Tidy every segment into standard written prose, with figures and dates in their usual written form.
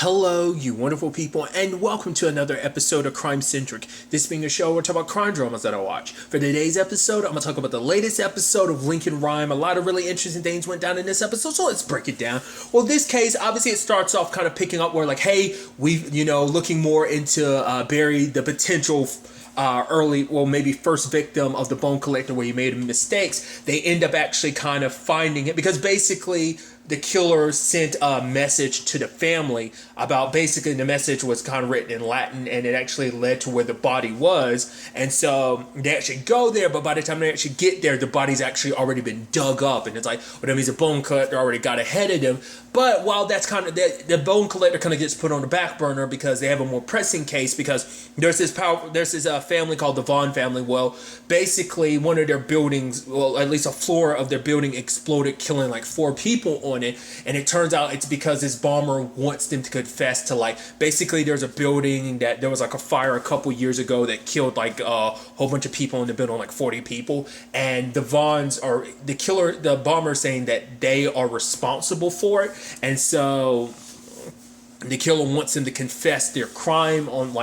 Hello, you wonderful people, and welcome to another episode of Crime Centric. This being a show where we talk about crime dramas that I watch. For today's episode, I'm going to talk about the latest episode of Lincoln Rhyme. A lot of really interesting things went down in this episode, so let's break it down. Well, this case, obviously it starts off kind of picking up where, like, hey, we've, looking more into Barry, the potential maybe first victim of the bone collector where he made mistakes. They end up actually kind of finding it because basically the killer sent a message to the family about, basically the message was kind of written in Latin and it actually led to where the body was. And so they actually go there, but by the time they actually get there, the body's actually already been dug up. And it's like, well, that means the bone collector already got ahead of them. But while that's kind of, the bone collector kind of gets put on the back burner because they have a more pressing case, because there's this family called the Vaughn family. Well, basically one of their buildings, well, at least a floor of their building exploded, killing like 4 people on it. And it turns out it's because this bomber wants them to confess to, like, basically there's a building that there was like a fire a couple years ago that killed like a whole bunch of people in the building, like 40 people. And the Vaughns are, the bomber saying that they are responsible for it. And so the killer wants them to confess their crime on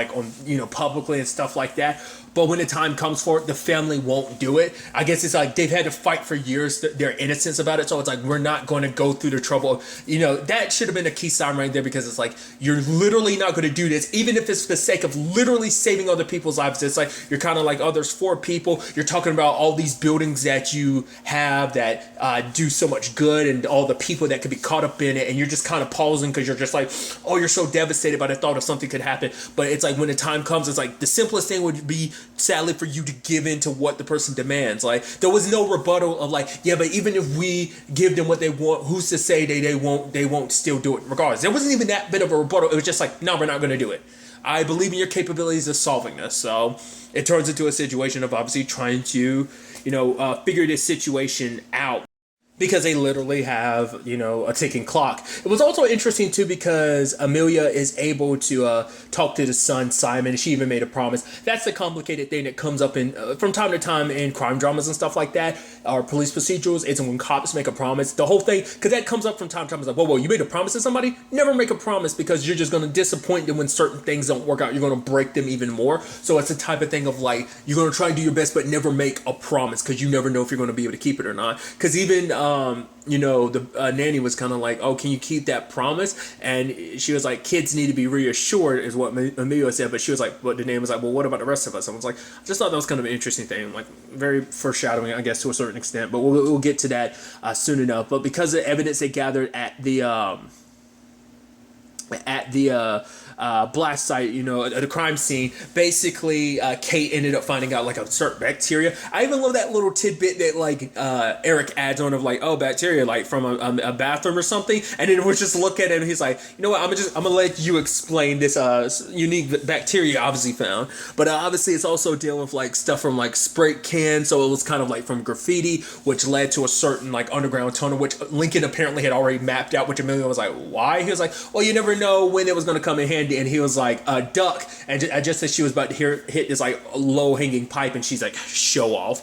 publicly and stuff like that. But when the time comes for it, the family won't do it. I guess it's like they've had to fight for years their innocence about it. So it's like, we're not going to go through the trouble of, that should have been a key sign right there, because it's like, you're literally not going to do this, even if it's for the sake of literally saving other people's lives. It's like, you're kind of like, oh, there's 4 people. You're talking about all these buildings that you have that do so much good and all the people that could be caught up in it. And you're just kind of pausing because you're just like, oh, you're so devastated by the thought of something could happen. But it's like, when the time comes, it's like the simplest thing would be, sadly, for you to give in to what the person demands. Like, there was no rebuttal of like, yeah, but even if we give them what they want, who's to say they won't still do it regardless. There wasn't even that bit of a rebuttal. It was just like, no, we're not going to do it. I believe in your capabilities of solving this. So it turns into a situation of obviously trying to, figure this situation out, because they literally have, a ticking clock. It was also interesting, too, because Amelia is able to talk to the son, Simon, and she even made a promise. That's the complicated thing that comes up in from time to time in crime dramas and stuff like that, or police procedurals. It's when cops make a promise. The whole thing, because that comes up from time to time. It's like, whoa, you made a promise to somebody? Never make a promise, because you're just going to disappoint them when certain things don't work out. You're going to break them even more. So it's the type of thing of like, you're going to try and do your best, but never make a promise, because you never know if you're going to be able to keep it or not. Because even the nanny was kind of like, oh, can you keep that promise? And she was like, kids need to be reassured, is what Amelia said. But she was like, but the nanny was like, well, what about the rest of us? And I was like, I just thought that was kind of an interesting thing, like very foreshadowing, I guess, to a certain extent. But we'll get to that soon enough. But because of the evidence they gathered at the blast site, at the crime scene, basically Kate ended up finding out like a certain bacteria. I even love that little tidbit that like Eric adds on of like, oh, bacteria like from a bathroom or something, and then we'll just look at it and he's like, you know what, I'm gonna let you explain this unique bacteria obviously found. But obviously it's also dealing with like stuff from like spray cans, so it was kind of like from graffiti, which led to a certain like underground tunnel, which Lincoln apparently had already mapped out, which Amelia was like, why? He was like, well, you never know when it was going to come in handy. And he was like, duck. And just as she was about to hit this like low hanging pipe, and she's like, show off.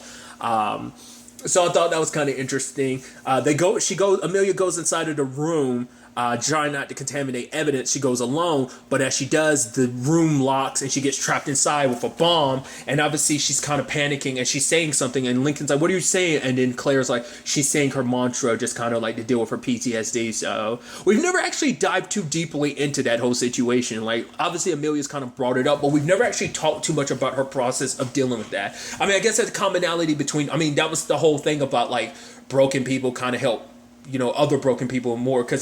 So I thought that was kind of interesting. Amelia goes inside of the room, trying not to contaminate evidence. She goes alone, but as she does, the room locks and she gets trapped inside with a bomb. And obviously she's kind of panicking and she's saying something, and Lincoln's like, what are you saying? And then Claire's like, she's saying her mantra, just kind of like to deal with her PTSD. So we've never actually dived too deeply into that whole situation. Like, obviously Amelia's kind of brought it up, but we've never actually talked too much about her process of dealing with that. I mean, I guess that's a commonality between, that was the whole thing about like broken people kind of help other broken people more, because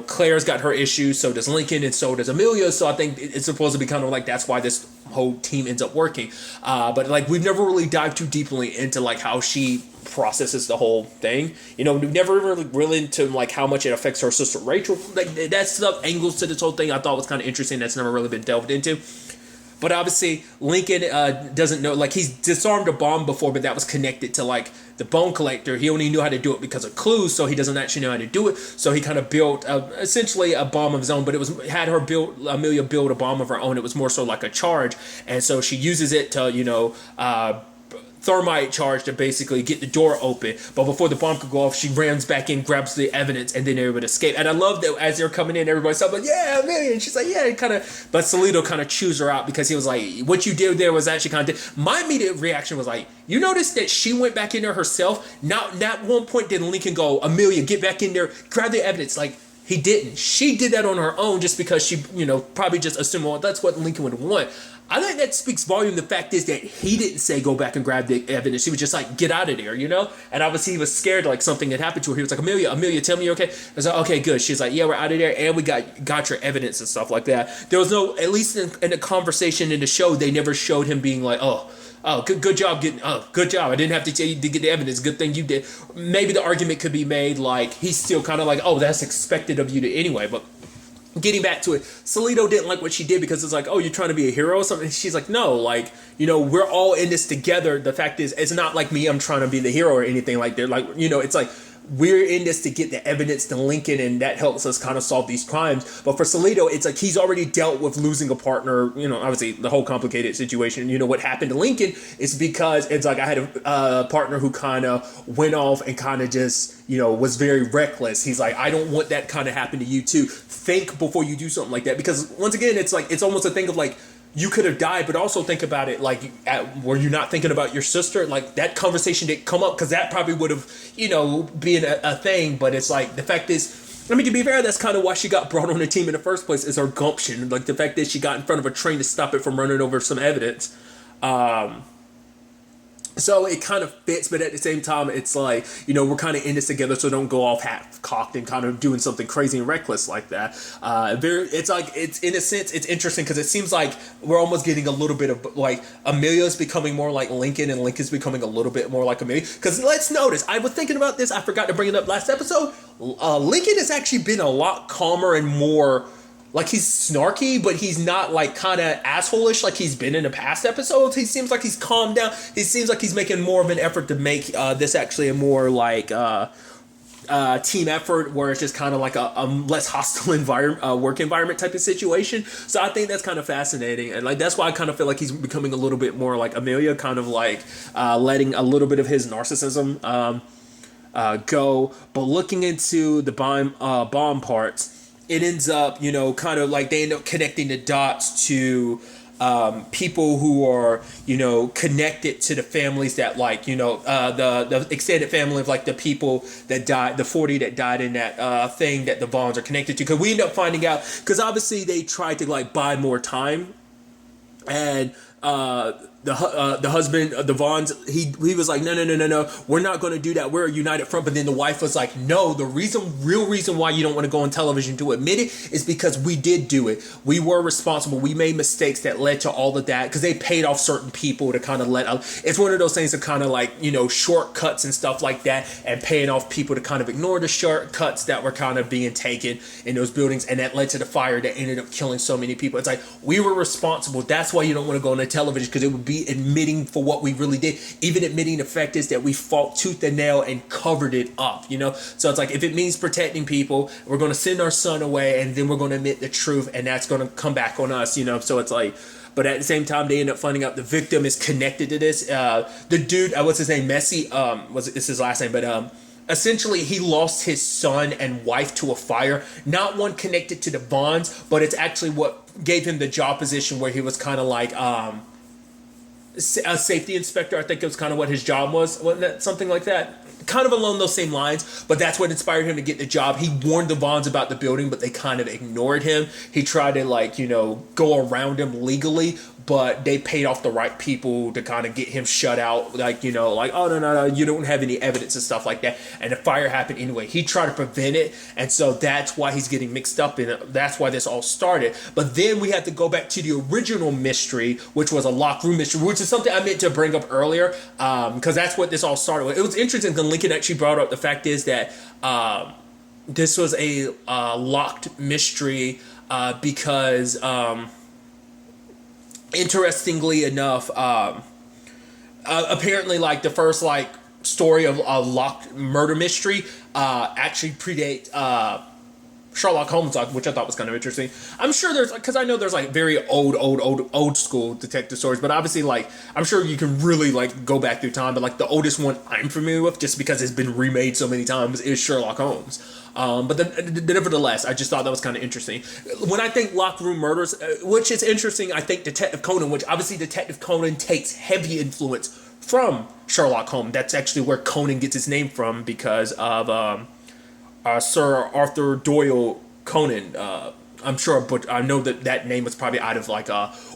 Claire's got her issues, so does Lincoln, and so does Amelia. So I think it's supposed to be kind of like, that's why this whole team ends up working. But like, we've never really dived too deeply into like how she processes the whole thing. We've never really into like how much it affects her sister Rachel. Like, that stuff, angles to this whole thing, I thought was kind of interesting. That's never really been delved into. But obviously, Lincoln doesn't know, like, he's disarmed a bomb before, but that was connected to, like, the bone collector. He only knew how to do it because of clues, so he doesn't actually know how to do it. So he kind of built, essentially, a bomb of his own, but Amelia build a bomb of her own. It was more so like a charge, and so she uses it to, thermite charge to basically get the door open. But before the bomb could go off, she rams back in, grabs the evidence, and then they're able to escape. And I love that as they're coming in, everybody's like, yeah, Amelia. And she's like, yeah, kind of. But Salito kind of chews her out because he was like, what you did there was actually kind of. My immediate reaction was like, you noticed that she went back in there herself? Not at one point did Lincoln go, Amelia, get back in there, grab the evidence. Like, he didn't. She did that on her own just because she, probably just assumed, well, that's what Lincoln would want. I think that speaks volume. The fact is that he didn't say go back and grab the evidence. He was just like, get out of there, And obviously he was scared like something had happened to her. He was like, Amelia, tell me you're okay. I was like, okay, good. She's like, yeah, we're out of there, and we got your evidence and stuff like that. There was no, at least in the conversation in the show, they never showed him being like, good job getting. Good job. I didn't have to tell you to get the evidence. Good thing you did. Maybe the argument could be made like he's still kind of like, that's expected of you to anyway. But getting back to it, Salito didn't like what she did because it's like, you're trying to be a hero or something. She's like, no, like, we're all in this together. The fact is, it's not like me, I'm trying to be the hero or anything like that. Like, it's like, we're in this to get the evidence to Lincoln, and that helps us kind of solve these crimes. But for Salito, it's like he's already dealt with losing a partner, obviously the whole complicated situation. What happened to Lincoln is because it's like I had a partner who kind of went off and kind of just, was very reckless. He's like, I don't want that kind of happen to you too. Think before you do something like that. Because once again, it's like, it's almost a thing of like, you could have died, but also think about it like, were you not thinking about your sister? Like, that conversation didn't come up because that probably would have, been a thing. But it's like, the fact is, I mean, to be fair, that's kind of why she got brought on the team in the first place, is her gumption. Like, the fact that she got in front of a train to stop it from running over some evidence. So it kind of fits, but at the same time, it's like, we're kind of in this together, so don't go off half-cocked and kind of doing something crazy and reckless like that. It's like, it's in a sense, it's interesting because it seems like we're almost getting a little bit of, like, Amelia's becoming more like Lincoln, and Lincoln's becoming a little bit more like Amelia. Because let's notice, I was thinking about this, I forgot to bring it up last episode, Lincoln has actually been a lot calmer and more... Like, he's snarky, but he's not, like, kind of asshole-ish like he's been in the past episodes. He seems like he's calmed down. He seems like he's making more of an effort to make this actually a more, like, team effort, where it's just kind of like a less hostile work environment type of situation. So I think that's kind of fascinating. And, like, that's why I kind of feel like he's becoming a little bit more like Amelia, kind of, like, letting a little bit of his narcissism go. But looking into the bomb parts, it ends up, kind of like they end up connecting the dots to people who are, connected to the families that, like, the extended family of, like, the people that died, the 40 that died in that thing that the Vaughns are connected to. Because we end up finding out, because obviously they tried to, like, buy more time. And the husband of the Vaughns, he was like, no, we're not going to do that. We're a united front. But then the wife was like, no, the real reason why you don't want to go on television to admit it is because we did do it. We were responsible. We made mistakes that led to all of that, because they paid off certain people to kind of let out. It's one of those things of kind of like, shortcuts and stuff like that, and paying off people to kind of ignore the shortcuts that were kind of being taken in those buildings. And that led to the fire that ended up killing so many people. It's like, we were responsible. That's why you don't want to go on the television, because it would be admitting for what we really did, even admitting the fact is that we fought tooth and nail and covered it up, so it's like, if it means protecting people, we're going to send our son away, and then we're going to admit the truth, and that's going to come back on us, so it's like, but at the same time, they end up finding out the victim is connected to this. The dude, what's his name, Messi, it's his last name, but essentially, he lost his son and wife to a fire. Not one connected to the Bonds, but it's actually what gave him the job position where he was kind of like a safety inspector. I think it was kind of what his job was. Wasn't that something like that? Kind of along those same lines, but that's what inspired him to get the job. He warned the Vaughns about the building, but they kind of ignored him. He tried to, like, go around him legally, but they paid off the right people to kind of get him shut out. Like, like, oh, no, you don't have any evidence and stuff like that. And the fire happened anyway. He tried to prevent it, and so that's why he's getting mixed up in it. That's why this all started. But then we had to go back to the original mystery, which was a locked room mystery, which is something I meant to bring up earlier, because that's what this all started with. It was interesting because Lincoln actually brought up the fact is that this was a locked mystery because... interestingly enough, apparently, like, the first, like, story of a locked murder mystery actually predate Sherlock Holmes, which I thought was kind of interesting. I'm sure there's, because I know there's like very old school detective stories, but obviously like I'm sure you can really like go back through time. But like the oldest one I'm familiar with, just because it's been remade so many times, is Sherlock Holmes. But nevertheless, I just thought that was kind of interesting. When I think locker room murders, which is interesting, I think Detective Conan, which obviously Detective Conan takes heavy influence from Sherlock Holmes. That's actually where Conan gets his name from, because of Sir Arthur Doyle Conan. I'm sure, but I know that name was probably out of like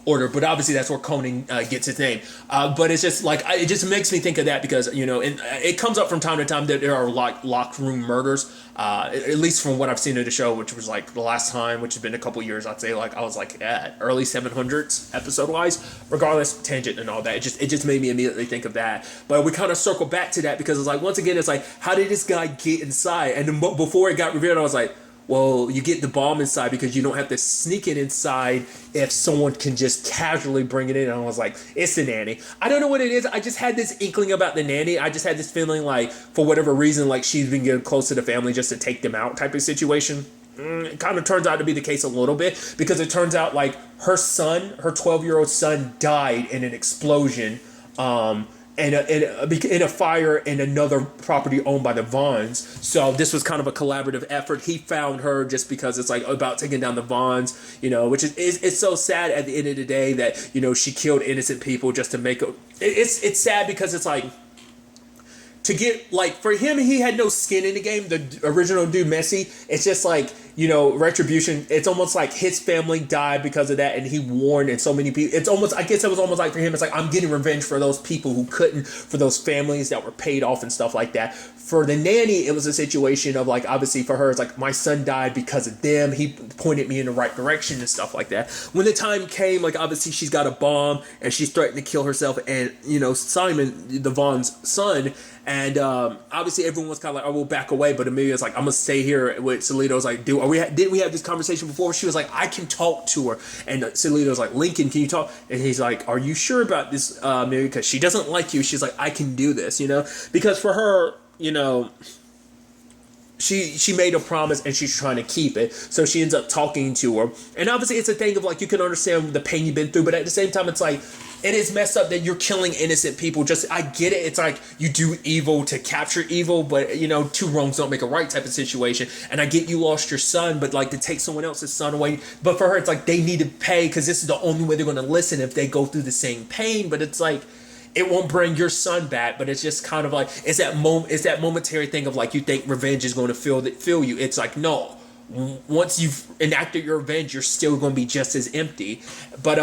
order, but obviously that's where Conan gets his name. But it's just like, it just makes me think of that because, you know, and it comes up from time to time that there are like locker room murders, at least from what I've seen of the show, which was like the last time, which has been a couple years, I'd say like I was like at early 700s episode wise. Regardless, tangent and all that, it just made me immediately think of that. But we kind of circle back to that because it's like, once again, it's like, how did this guy get inside? And then before it got revealed, I was like, well, you get the bomb inside because you don't have to sneak it inside if someone can just casually bring it in. And I was like, it's the nanny. I don't know what it is. I just had this inkling about the nanny. I just had this feeling like, for whatever reason, like she's been getting close to the family just to take them out type of situation. It kind of turns out to be the case a little bit, because it turns out like her son, her 12-year-old son, died in an explosion. In a fire in another property owned by the Vaughns. So this was kind of a collaborative effort. He found her just because it's like about taking down the Vaughns, you know, which is it's so sad at the end of the day that, you know, she killed innocent people just to make a... It's sad because it's like, to get, like, for him, he had no skin in the game, the original dude, Messi. It's just like, you know, retribution. It's almost like his family died because of that, and he warned, and so many people. It's almost, I guess it was almost like for him, it's like, I'm getting revenge for those people who couldn't, for those families that were paid off and stuff like that. For the nanny, it was a situation of like, obviously for her, it's like, my son died because of them. He pointed me in the right direction and stuff like that. When the time came, like, obviously she's got a bomb and she's threatening to kill herself and, you know, Simon, the Vaughn's son. And obviously everyone was kind of like, oh, we'll back away. But Amelia's like, I'm going to stay here with Salito's like, didn't we have this conversation before? She was like, I can talk to her. And Salito's like, Lincoln, can you talk? And he's like, are you sure about this, Amelia? Because she doesn't like you. She's like, I can do this, you know? Because for her, you know, she made a promise and she's trying to keep it. So she ends up talking to her. And obviously it's a thing of like, you can understand the pain you've been through, but at the same time, it's like, it is messed up that you're killing innocent people. Just, I get it. It's like you do evil to capture evil, but, you know, two wrongs don't make a right type of situation. And I get you lost your son, but like to take someone else's son away. But for her, it's like they need to pay because this is the only way they're going to listen if they go through the same pain. But it's like, it won't bring your son back, but it's just kind of like, it's that momentary thing of like, you think revenge is going to fill you. It's like, no. Once you've enacted your revenge, you're still going to be just as empty. But,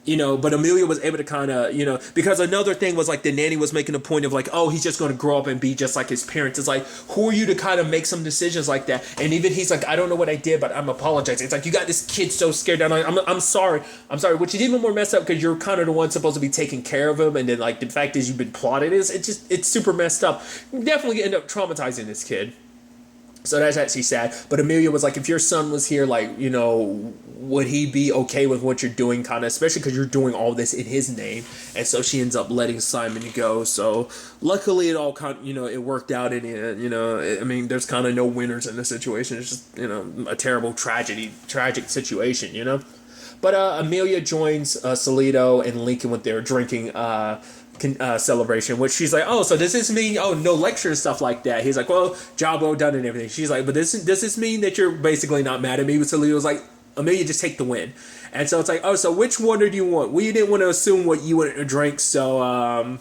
you know, but Amelia was able to kind of, you know, because another thing was like the nanny was making a point of like, oh, he's just going to grow up and be just like his parents. It's like, who are you to kind of make some decisions like that? And even he's like, I don't know what I did, but I'm apologizing. It's like, you got this kid so scared. I'm sorry, which is even more messed up because you're kind of the one supposed to be taking care of him. And then like the fact is you've been plotted. It's super messed up. You definitely end up traumatizing this kid. So that's actually sad. But Amelia was like, if your son was here, like, you know, would he be okay with what you're doing, kind of, especially because you're doing all this in his name. And so she ends up letting Simon go. So luckily it all kind of, you know, it worked out in the end, you know. I mean, there's kind of no winners in this situation. It's just, you know, a terrible tragic situation, you know. But Amelia joins Salito and Lincoln with their drinking celebration, which she's like, oh, so does this mean, oh, no lecture and stuff like that? He's like, well, job well done and everything. She's like, but does this mean that you're basically not mad at me? But Salito's like, Amelia, just take the win. And so it's like, oh, so which one do you want? We didn't want to assume what you wanted to drink, so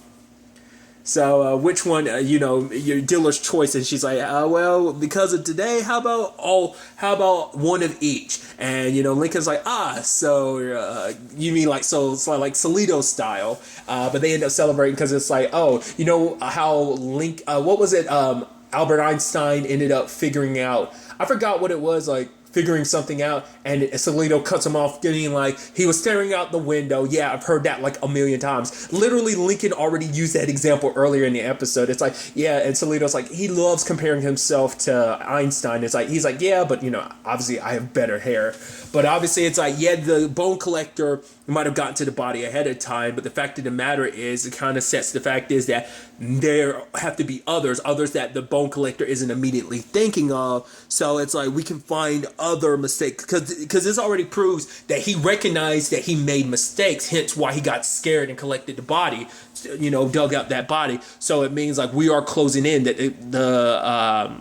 which one, you know, your dealer's choice? And she's like, well, because of today, how about one of each? And, you know, Lincoln's like, so you mean like, so it's like Salito style. But they end up celebrating because it's like, oh, you know how what was it? Albert Einstein ended up figuring out, I forgot what it was, like figuring something out, and Salito cuts him off, getting like, he was staring out the window. Yeah, I've heard that like a million times. Literally, Lincoln already used that example earlier in the episode. It's like, yeah, and Salito's like, he loves comparing himself to Einstein. It's like, he's like, yeah, but obviously I have better hair. But obviously it's like, yeah, the bone collector might have gotten to the body ahead of time, but the fact of the matter is, it kind of sets the fact is that there have to be others that the bone collector isn't immediately thinking of. So it's like, we can find other mistakes, because this already proves that he recognized that he made mistakes, hence why he got scared and collected the body, dug out that body. So it means like we are closing in that the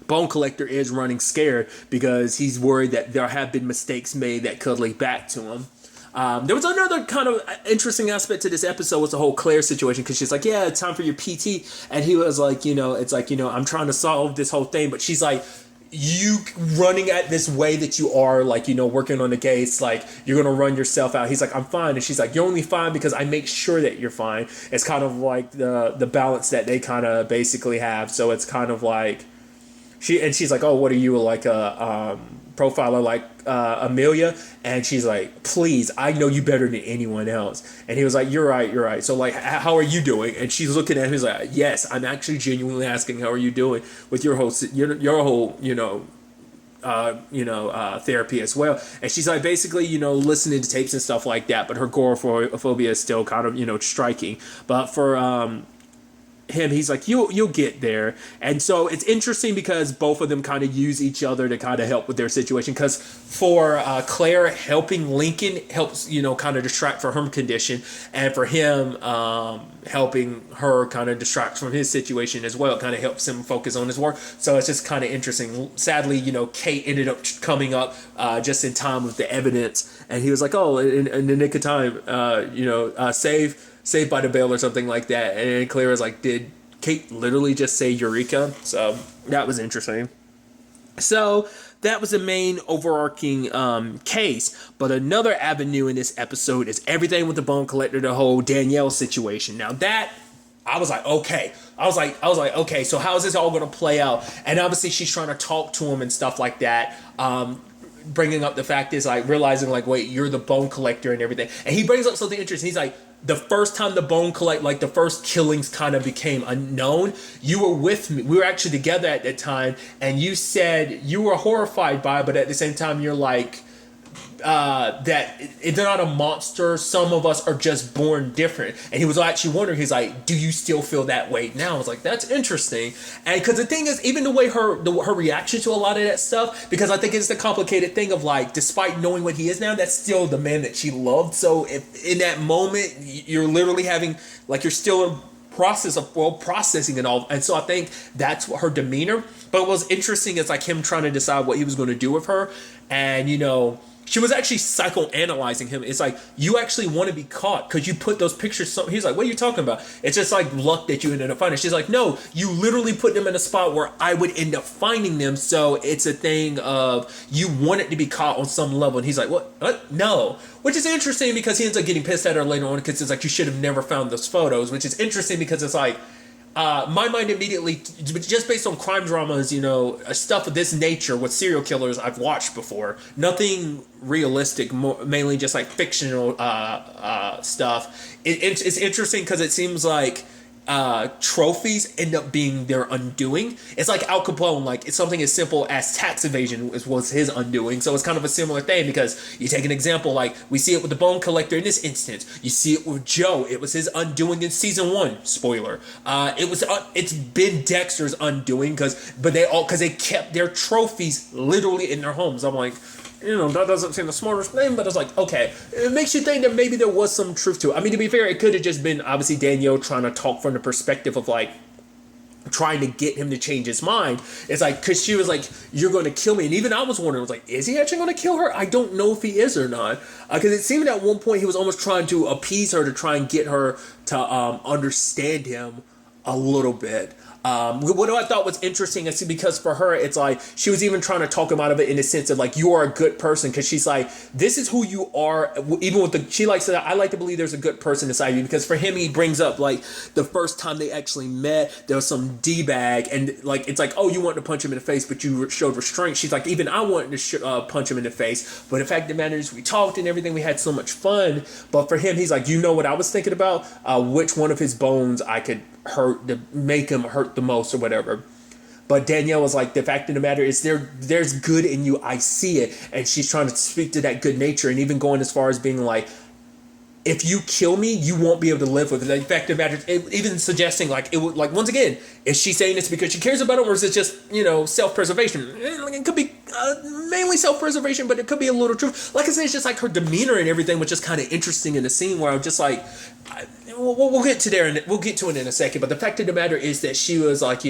bone collector is running scared, because he's worried that there have been mistakes made that could lead back to him. There was another kind of interesting aspect to this episode, was the whole Claire situation, because she's like, yeah, it's time for your PT, and he was like, it's like, I'm trying to solve this whole thing, but she's like, you running at this way that you are, like, working on the case, like, you're gonna run yourself out. He's like, I'm fine, and she's like, you're only fine because I make sure that you're fine. It's kind of like the balance that they kind of basically have. So it's kind of like, she's like, oh, what are you, like a profiler like Amelia? And she's like, please, I know you better than anyone else. And he was like, you're right. So like, how are you doing? And she's looking at him, he's like, yes, I'm actually genuinely asking, how are you doing with your whole therapy as well. And she's like, basically, listening to tapes and stuff like that, but her agoraphobia is still kind of, striking. But for him, he's like, you'll get there. And so it's interesting because both of them kind of use each other to kind of help with their situation, because for Claire, helping Lincoln helps kind of distract from her condition, and for him helping her kind of distract from his situation as well. It kind of helps him focus on his work. So it's just kind of interesting. Sadly, Kate ended up coming up just in time with the evidence, and he was like, oh, in the nick of time, Saved by the Bell or something like that. And Claire was like, did Kate literally just say Eureka? So that was interesting. So that was the main overarching case. But another avenue in this episode is everything with the bone collector, the whole Danielle situation. Now that, I was like, okay. I was like, okay, so how is this all going to play out? And obviously she's trying to talk to him and stuff like that. Bringing up the fact is, like, realizing, like, wait, you're the bone collector and everything. And he brings up something interesting. He's like, the first time the bone collect, like the first killings kind of became unknown, you were with me. We were actually together at that time, and you said you were horrified by it, but at the same time, you're like, that they're not a monster. Some of us are just born different. And he was actually wondering, he's like, do you still feel that way now? I was like, that's interesting. And because the thing is, even the way her reaction to a lot of that stuff, because I think it's the complicated thing of, like, despite knowing what he is now, that's still the man that she loved. So if in that moment you're literally having, like, you're still in process of processing and all, and so I think that's what her demeanor. But what was interesting is, like, him trying to decide what he was going to do with her, and she was actually psychoanalyzing him. It's like, you actually want to be caught because you put those pictures. He's like, what are you talking about? It's just like luck that you ended up finding. She's like, no, you literally put them in a spot where I would end up finding them. So it's a thing of, you want it to be caught on some level. And he's like, what? No. Which is interesting because he ends up getting pissed at her later on because it's like, you should have never found those photos, which is interesting because it's like, my mind immediately, just based on crime dramas, stuff of this nature with serial killers I've watched before. Nothing realistic, mainly just like fictional stuff. It's interesting because it seems like trophies end up being their undoing. It's like Al Capone, like, it's something as simple as tax evasion was his undoing. So it's kind of a similar thing, because you take an example, like we see it with the bone collector in this instance. You see it with Joe. It was his undoing in season 1. Spoiler. It's been Dexter's undoing because they kept their trophies literally in their homes. I'm like, that doesn't seem the smartest thing, but it's like, okay, it makes you think that maybe there was some truth to it. I mean, to be fair, it could have just been obviously Danielle trying to talk from the perspective of, like, trying to get him to change his mind. It's like, because she was like, you're going to kill me. And even I was wondering, I was like, is he actually going to kill her? I don't know if he is or not. Because it seemed at one point he was almost trying to appease her to try and get her to understand him a little bit. What I thought was interesting is because for her, it's like she was even trying to talk him out of it in the sense of like, you are a good person, because she's like, this is who you are. Even with she likes to, I like to believe there's a good person inside you, because for him, he brings up like the first time they actually met, there was some D-bag, and like it's like, oh, you wanted to punch him in the face, but you showed restraint. She's like, even I wanted to punch him in the face, but the fact of the matter is we talked and everything, we had so much fun. But for him, he's like, you know what I was thinking about? Which one of his bones I could hurt to make him hurt the most or whatever. But Danielle was like, the fact of the matter is there's good in you, I see it. And she's trying to speak to that good nature, and even going as far as being like, if you kill me, you won't be able to live with it. The fact of the matter, even suggesting like, it would, like, once again, is she saying this because she cares about it, or is it just, self-preservation? It could be mainly self-preservation, but it could be a little truth. Like I said, it's just like her demeanor and everything, which is kind of interesting in the scene, where I'm just like, we'll get to there, and we'll get to it in a second. But the fact of the matter is that she was like,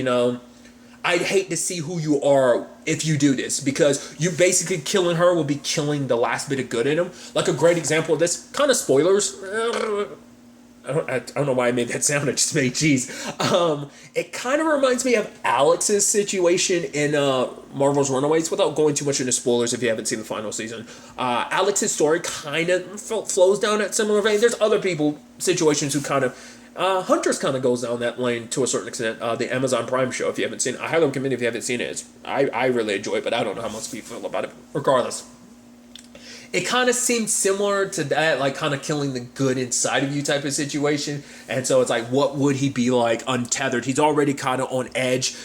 I'd hate to see who you are if you do this, because you basically killing her will be killing the last bit of good in him. Like a great example of this, kind of spoilers. I don't know why I made that sound. I just made cheese. It kind of reminds me of Alex's situation in Marvel's Runaways, without going too much into spoilers if you haven't seen the final season. Alex's story kind of flows down that similar vein. There's other situations who kind of... Hunters kind of goes down that lane to a certain extent. The Amazon Prime show, if you haven't seen it, I highly recommend it if you haven't seen it. I really enjoy it, but I don't know how much people feel about it. Regardless, it kind of seems similar to that, like kind of killing the good inside of you type of situation. And so it's like, what would he be like untethered? He's already kind of on edge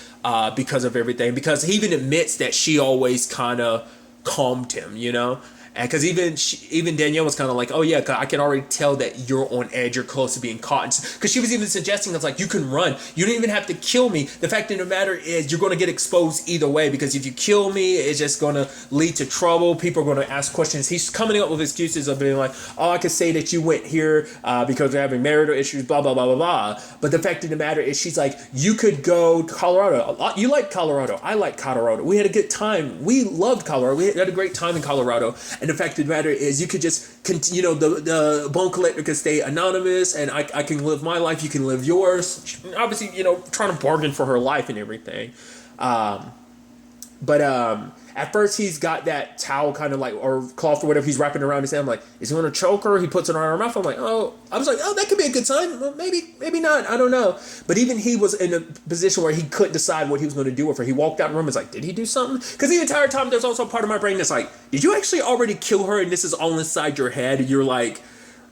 because of everything. Because he even admits that she always kind of calmed him, And because even Danielle was kind of like, oh yeah, I can already tell that you're on edge, you're close to being caught. Because she was even suggesting, it's like, you can run. You don't even have to kill me. The fact of the matter is, you're going to get exposed either way. Because if you kill me, it's just going to lead to trouble. People are going to ask questions. He's coming up with excuses of being like, oh, I could say that you went here because they're having marital issues, blah, blah, blah, blah, blah. But the fact of the matter is, she's like, you could go to Colorado. You like Colorado. I like Colorado. We had a good time. We loved Colorado. We had a great time in Colorado. And the fact of the matter is, you could just continue, the bone collector could stay anonymous, and I can live my life, you can live yours. Obviously, trying to bargain for her life and everything. But at first he's got that towel kind of like, or cloth or whatever, he's wrapping around his head. I'm like, is he going to choke her? He puts it on her mouth. I'm like, I was like, that could be a good sign. Well, maybe not. I don't know. But even he was in a position where he couldn't decide what he was going to do with her. He walked out of the room and was like, did he do something? Because the entire time there's also a part of my brain that's like, did you actually already kill her and this is all inside your head? You're like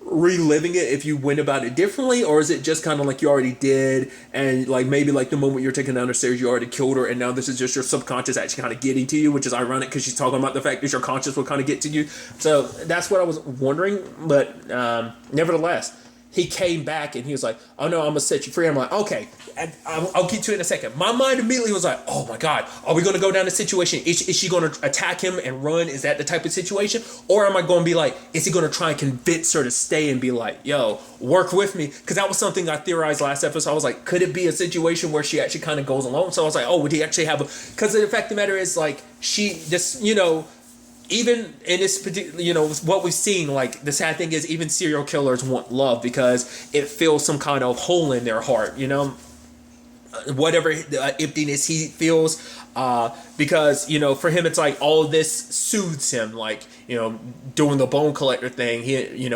reliving it if you went about it differently, or is it just kind of like you already did, and like maybe like the moment you're taking down the stairs you already killed her, and now this is just your subconscious actually kind of getting to you, which is ironic because she's talking about the fact that your conscious will kind of get to you. So that's what I was wondering. But nevertheless, he came back and he was like, oh no, I'm gonna set you free. I'm like, okay, and I'll get to it in a second. My mind immediately was like, oh my god, are we gonna go down the situation? Is she gonna attack him and run? Is that the type of situation? Or am I gonna be like, is he gonna try and convince her to stay and be like, yo, work with me? Because that was something I theorized last episode. I was like, could it be a situation where she actually kind of goes alone? So I was like, oh, would he actually have a... Because the fact of the matter is, like, she just, even in this particular, what we've seen, like, the sad thing is even serial killers want love because it fills some kind of hole in their heart, whatever emptiness he feels, because, for him, it's like all of this soothes him, like, doing the bone collector thing,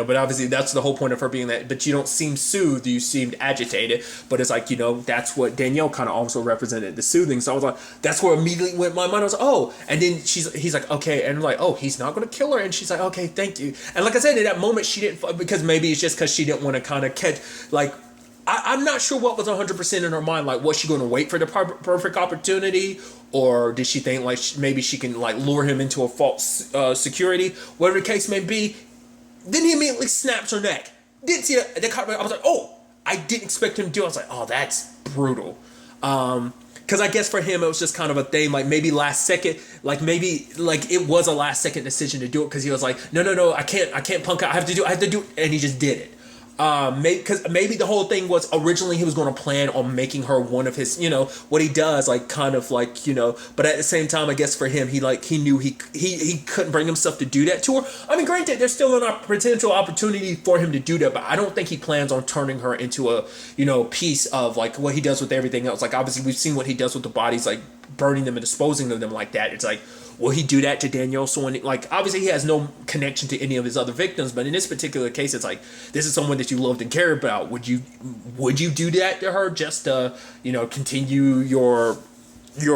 but obviously that's the whole point of her being that, but you don't seem soothed, you seemed agitated, but it's like, that's what Danielle kind of also represented, the soothing. So I was like, that's where immediately went my mind. I was like, oh, and then he's like, okay, and I'm like, oh, he's not going to kill her, and she's like, okay, thank you. And like I said, in that moment, she didn't, because maybe it's just because she didn't want to kind of catch, like, I'm not sure what was 100% in her mind. Like, was she going to wait for the perfect opportunity? Or did she think, like, maybe she can, like, lure him into a false security? Whatever the case may be. Then he immediately snaps her neck. Didn't see the cop. I was like, oh, I didn't expect him to do it. I was like, oh, that's brutal. Because I guess for him, it was just kind of a thing, like, maybe last second, like, maybe, like, it was a last second decision to do it. Because he was like, no, I can't punk out. I have to do it. And he just did it. Because maybe the whole thing was originally he was going to plan on making her one of his, what he does, like kind of like, but at the same time, I guess for him, he knew he couldn't bring himself to do that to her. I mean, granted, there's still a potential opportunity for him to do that, but I don't think he plans on turning her into a, piece of like what he does with everything else. Like obviously we've seen what he does with the bodies, like burning them and disposing of them like that. It's like, will he do that to Danielle? So like obviously he has no connection to any of his other victims, but in this particular case, it's like this is someone that you loved and cared about. Would you do that to her just to continue your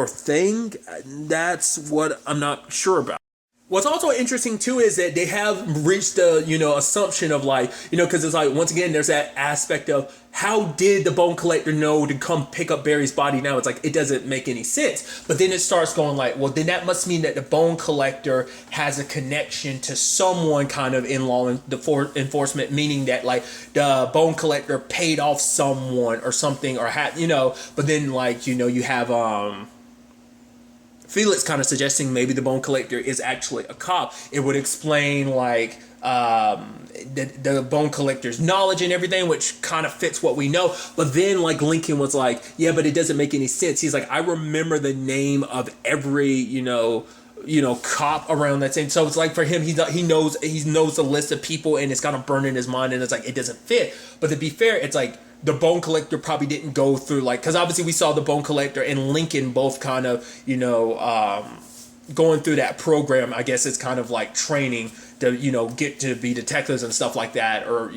thing? That's what I'm not sure about. What's also interesting too is that they have reached the assumption of like because it's like once again there's that aspect of how did the bone collector know to come pick up Barry's body now? It's like it doesn't make any sense. But then it starts going like, well, then that must mean that the bone collector has a connection to someone kind of in law enforcement, meaning that like the bone collector paid off someone or something or had but then like you have Felix kind of suggesting maybe the bone collector is actually a cop. It would explain like the bone collector's knowledge and everything, which kind of fits what we know. But then like Lincoln was like, yeah, but it doesn't make any sense. He's like, I remember the name of every cop around that same. So it's like for him, he knows the list of people, and it's kind of burned in his mind, and it's like it doesn't fit. But to be fair, it's like the bone collector probably didn't go through like, because obviously we saw the bone collector and Lincoln both kind of going through that program. I guess it's kind of like training to get to be detectives and stuff like that, or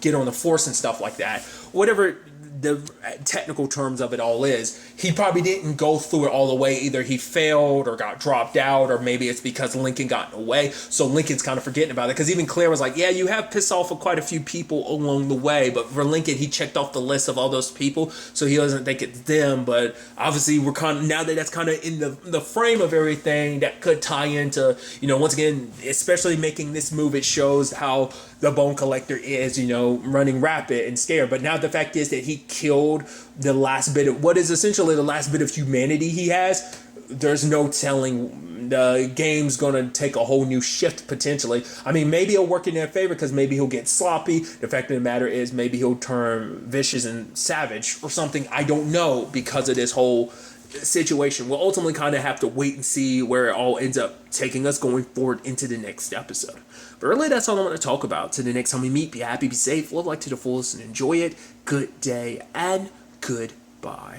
get on the force and stuff like that, whatever the technical terms of it all is. He probably didn't go through it all the way. Either he failed or got dropped out, or maybe it's because Lincoln got in the way. So Lincoln's kind of forgetting about it, because even Claire was like, yeah, you have pissed off quite a few people along the way, but for Lincoln, he checked off the list of all those people, so he doesn't think it's them. But obviously we're kind of, now that that's kind of in the frame of everything, that could tie into once again, especially making this move, it shows how the bone collector is running rapid and scared. But now the fact is that he killed the last bit of what is essentially the last bit of humanity he has. There's no telling, the game's gonna take a whole new shift potentially. I mean, maybe it'll work in their favor, because maybe he'll get sloppy. The fact of the matter is maybe he'll turn vicious and savage or something. I don't know, because of this whole situation. We'll ultimately kind of have to wait and see where it all ends up taking us going forward into the next episode. But really, that's all I want to talk about. Till the next time we meet, be happy, be safe, live life to the fullest, and enjoy it. Good day and goodbye.